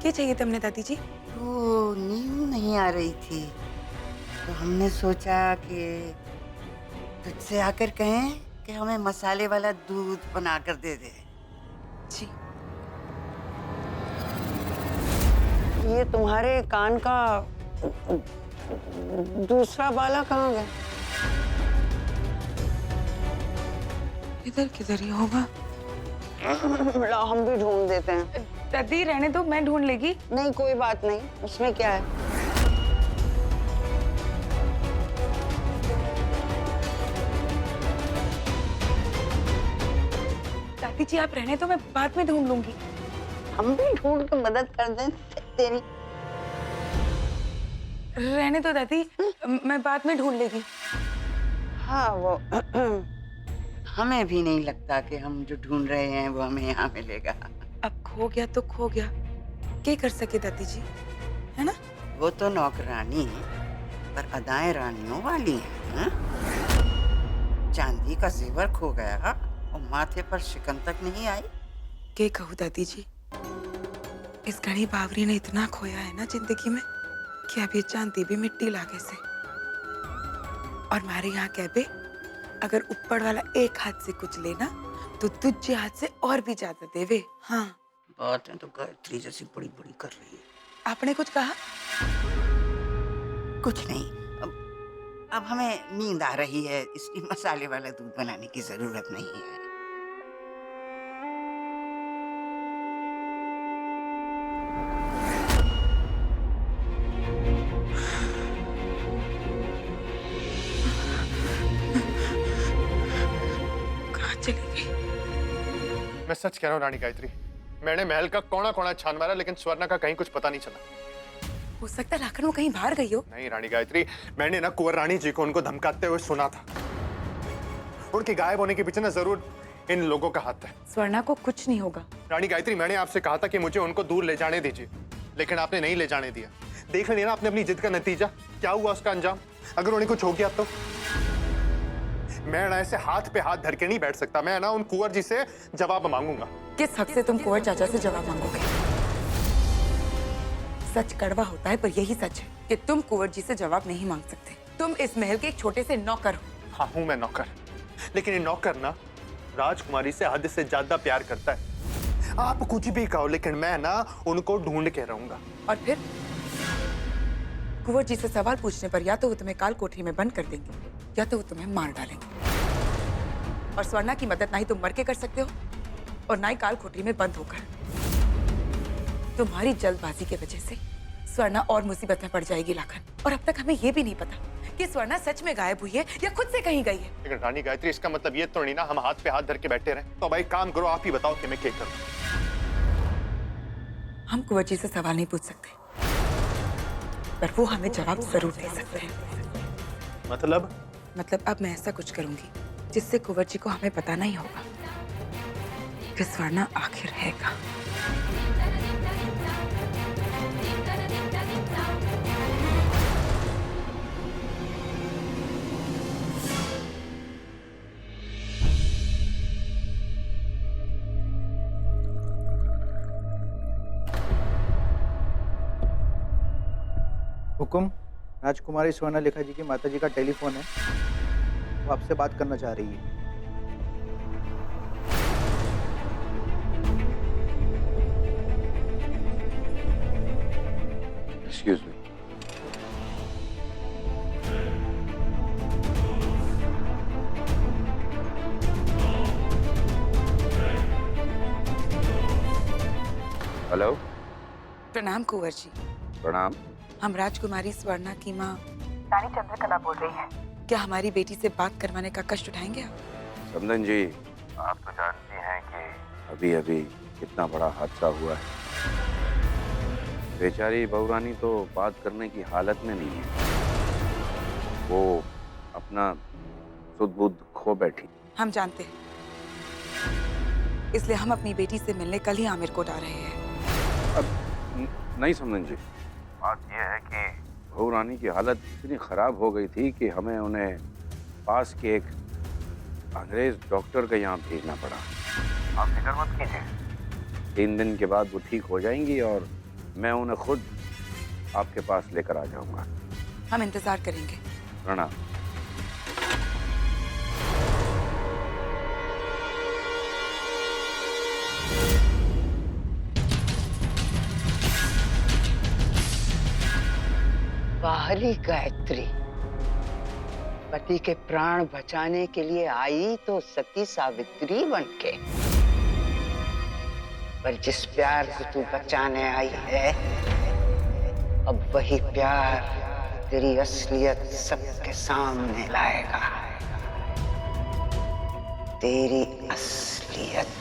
क्या चाहिए तुमने दादी जी? तो नींद नहीं आ रही थी, तो हमने सोचा कि तुझसे आकर कहें कि हमें मसाले वाला दूध बनाकर दे दे। जी। ये तुम्हारे कान का दूसरा बाला कहाँ गया? इधर किधर ही होगा। लाओ हम भी ढूंढ देते हैं। दादी रहने दो, मैं ढूंढ लेगी। नहीं कोई बात नहीं, उसमें क्या है। दादी जी आप रहने दो, मैं बाद में ढूंढ लूंगी। हम भी ढूंढ के मदद कर दें तेरी। रहने दो दादी, मैं बाद में ढूंढ लेगी। हाँ वो हमें भी नहीं लगता कि हम जो ढूंढ रहे हैं वो हमें यहाँ मिलेगा। अब खो गया तो खो गया, क्या कर सके दादी जी, है ना? वो तो नौकरानी है, पर अदाएं रानियों वाली हैं। हाँ? चांदी का जेवर खो गया और माथे पर शिकन तक नहीं आई। क्या कहूँ दादी जी, इस घड़ी बावरी ने इतना खोया है ना जिंदगी में कि अब ये चांदी भी मिट्टी लागे से। और हमारे यहाँ कहते, अगर ऊपर वाला एक हाथ से कुछ लेना तो दूसरे हाथ से और भी ज्यादा देवे। हाँ, बातें तो गायत्री जैसी बड़ी बड़ी कर रही है। आपने कुछ कहा? कुछ नहीं। अब हमें नींद आ रही है, इसलिए मसाले वाला दूध बनाने की जरूरत नहीं है। कहाँ चली गई? मैं सच कह रहा हूँ रानी गायत्री, मैंने महल का कोना कोना छान मारा, लेकिन स्वर्णा का कहीं कुछ पता नहीं चला। हो सकता है राखन वो कहीं बाहर गई हो। नहीं रानी गायत्री, मैंने ना कुंवर रानी जी को उनको धमकाते हुए सुना था। उनके गायब होने के पीछे ना जरूर इन लोगों का हाथ है। स्वर्णा को कुछ नहीं होगा। रानी गायत्री, मैंने आपसे कहा था कि मुझे उनको दूर ले जाने दीजिए, लेकिन आपने नहीं ले जाने दिया। देख लिया ना आपने अपनी जिद का नतीजा, क्या हुआ उसका अंजाम। अगर उन्हें कुछ हो गया तो मैं ना ऐसे हाथ पे हाथ धर के नहीं बैठ सकता। मैं ना उन कुंवर जी से जवाब मांगूंगा। किस हक से तुम कुंवर चाचा से जवाब मांगोगे? सच कड़वा होता है, पर यही सच है कि तुम कुंवर जी से जवाब नहीं मांग सकते। तुम इस महल के एक छोटे से नौकर हो। हाँ हूं मैं नौकर, लेकिन ये नौकर ना राजकुमारी से हद से ज्यादा प्यार करता है। आप कुछ भी कहो, लेकिन मैं ना उनको ढूंढ के रहूंगा। और फिर कुंवर जी से सवाल पूछने पर या तो वो तुम्हें काल कोठरी में बंद कर देंगे या तो वो तुम्हें मार डालेंगे। और स्वर्णा की मदद ना ही तुम मर के कर सकते हो और ना ही काल कोठरी में बंद होकर। तुम्हारी जल्दबाजी की वजह से स्वर्णा और मुसीबत में पड़ जाएगी लाखन। और अब तक हमें ये भी नहीं पता कि स्वर्णा सच में गायब हुई है या खुद से कहीं गई है। लेकिन रानी गायत्री, इसका मतलब ये तो नहीं ना हम हाथ पे हाथ धर के बैठे रहे। तो भाई काम करो, आप ही बताओ कि मैं क्या करूं। हम कुंवर जी से सवाल नहीं पूछ सकते, पर वो हमें जवाब जरूर दे सकते हैं। मतलब अब मैं ऐसा कुछ करूंगी जिससे कुंवर जी को हमें पता नहीं होगा कि स्वर्णा आखिर है कहाँ। हुकुम, राजकुमारी स्वर्णलेखा जी की माता जी का टेलीफोन है, वो आपसे बात करना चाह रही है। Excuse me. हेलो। प्रणाम कुंवर जी। प्रणाम। हम राजकुमारी स्वर्णा की माँ रानी चंद्रकला बोल रही हैं। क्या हमारी बेटी से बात करवाने का कष्ट उठाएंगे आप? समदन जी, आप तो जानती हैं कि अभी अभी कितना बड़ा हादसा हुआ है। बेचारी बहुरानी तो बात करने की हालत में नहीं है, वो अपना सुध बुध खो बैठी। हम जानते हैं, इसलिए हम अपनी बेटी से मिलने कल ही आमिर कोट आ रहे हैं। अब नहीं समदन जी, बात यह है कि बहुरानी की हालत इतनी खराब हो गई थी कि हमें उन्हें पास के एक अंग्रेज डॉक्टर के यहाँ भेजना पड़ा। आप फिक्र मत कीजिए, 3 दिन के बाद वो ठीक हो जाएंगी और मैं उन्हें खुद आपके पास लेकर आ जाऊंगा। हम इंतजार करेंगे। प्रणाम। बाहरी गायत्री पति के प्राण बचाने के लिए आई तो सती सावित्री बनके, पर जिस प्यार को तू बचाने आई है, अब वही प्यार तेरी असलियत सबके सामने लाएगा। तेरी असलियत।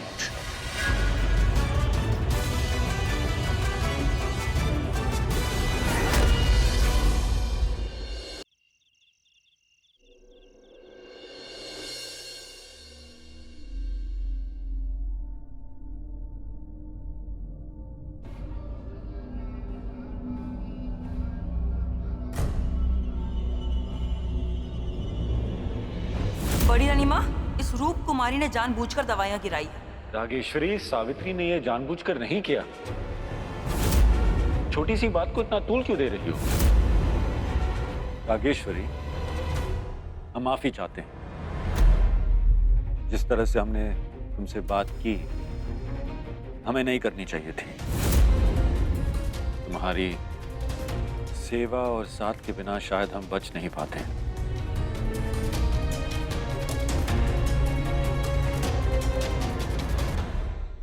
बड़ी रानी माँ, इस रूप कुमारी ने जानबूझकर दवाइयाँ गिराई है। रागेश्वरी, सावित्री ने यह जानबूझकर नहीं किया। छोटी सी बात को इतना तूल क्यों दे रही हो? रागेश्वरी, हम माफी चाहते हैं। जिस तरह से हमने तुमसे बात की, हमें नहीं करनी चाहिए थी। तुम्हारी सेवा और साथ के बिना शायद हम बच नहीं पाते।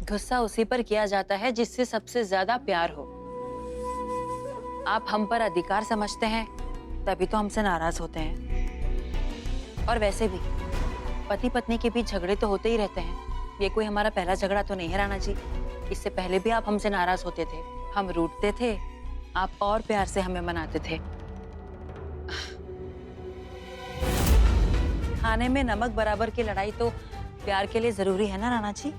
गुस्सा उसी पर किया जाता है जिससे सबसे ज्यादा प्यार हो। आप हम पर अधिकार समझते हैं, तभी तो हमसे नाराज होते हैं। और वैसे भी पति पत्नी के बीच झगड़े तो होते ही रहते हैं। ये कोई हमारा पहला झगड़ा तो नहीं है राणा जी। इससे पहले भी आप हमसे नाराज होते थे, हम रूठते थे, आप और प्यार से हमें मनाते थे। खाने में नमक बराबर की लड़ाई तो प्यार के लिए जरूरी है ना राणा जी।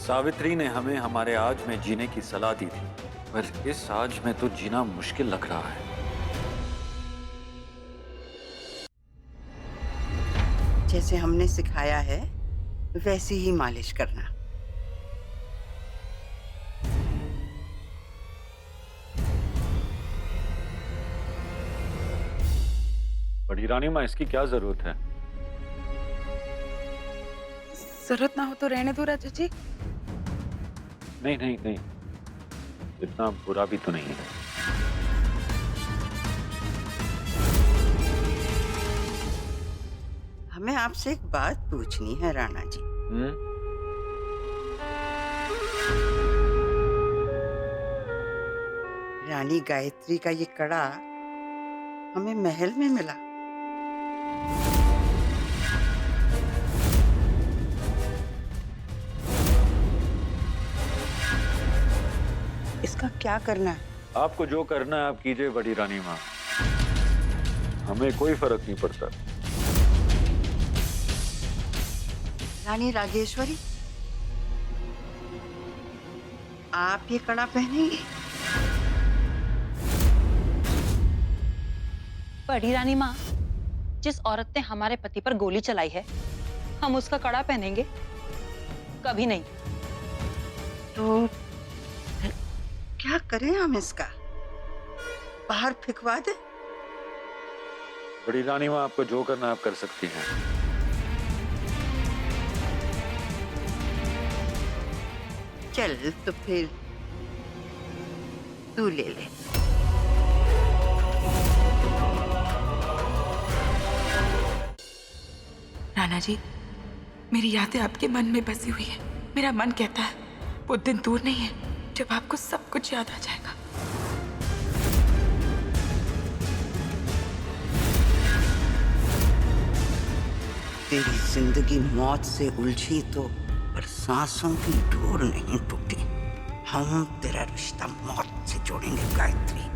सावित्री ने हमें हमारे आज में जीने की सलाह दी थी, पर इस आज में तो जीना मुश्किल लग रहा है। जैसे हमने सिखाया है वैसी ही मालिश करना। बड़ी रानी माँ, इसकी क्या जरूरत है? जरूरत ना हो तो रहने दो राजा जी। नहीं नहीं नहीं, इतना बुरा भी तो नहीं है। हमें आपसे एक बात पूछनी है राणा जी। रानी गायत्री का ये कड़ा हमें महल में मिला। इसका क्या करना है? आपको जो करना है आप कीजिए बड़ी रानी माँ, हमें कोई फर्क नहीं पड़ता। रानी रागेश्वरी, आप ये कड़ा पहनेंगे? बड़ी रानी माँ, जिस औरत ने हमारे पति पर गोली चलाई है, हम उसका कड़ा पहनेंगे? कभी नहीं। तो क्या करें हम इसका? बाहर फेंकवा दे? बड़ी रानी माँ, आपको जो करना आप कर सकती हैं। चल तो फिर तू ले ले। राणा जी, मेरी यादें आपके मन में बसी हुई है। मेरा मन कहता है वो दिन दूर नहीं है जब आपको सब कुछ याद आ जाएगा। तेरी जिंदगी मौत से उलझी तो पर सांसों की डोर नहीं टूटी। हम तेरा रिश्ता मौत से जोड़ेंगे गायत्री।